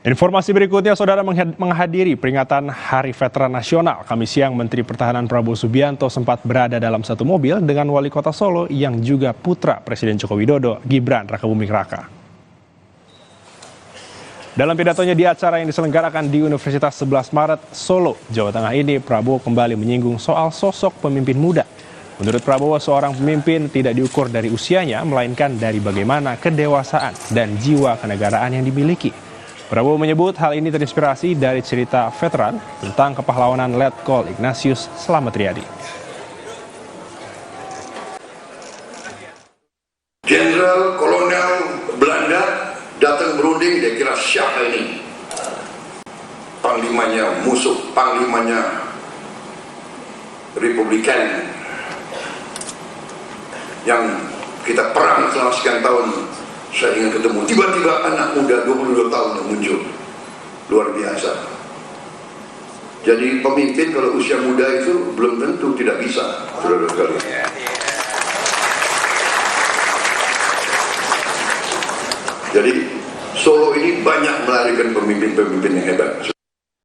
Informasi berikutnya, saudara, menghadiri peringatan Hari Veteran Nasional. Kamis siang, Menteri Pertahanan Prabowo Subianto sempat berada dalam satu mobil dengan Wali Kota Solo yang juga putra Presiden Joko Widodo, Gibran Rakabuming Raka. Dalam pidatonya di acara yang diselenggarakan di Universitas 11 Maret, Solo, Jawa Tengah ini, Prabowo kembali menyinggung soal sosok pemimpin muda. Menurut Prabowo, seorang pemimpin tidak diukur dari usianya, melainkan dari bagaimana kedewasaan dan jiwa kenegaraan yang dimiliki. Prabowo menyebut hal ini terinspirasi dari cerita veteran tentang kepahlawanan Letkol Ignatius Slamet Riyadi. Jenderal Kolonel Belanda datang berunding, dia kira siapa ini? Panglimanya musuh, panglimanya Republikan yang kita perang selama sekian tahun. Saya ingin ketemu, tiba-tiba anak muda 22 tahun yang muncul. Luar biasa. Jadi pemimpin kalau usia muda itu belum tentu tidak bisa, saudara sekalian. Jadi Solo ini banyak melahirkan pemimpin-pemimpin yang hebat.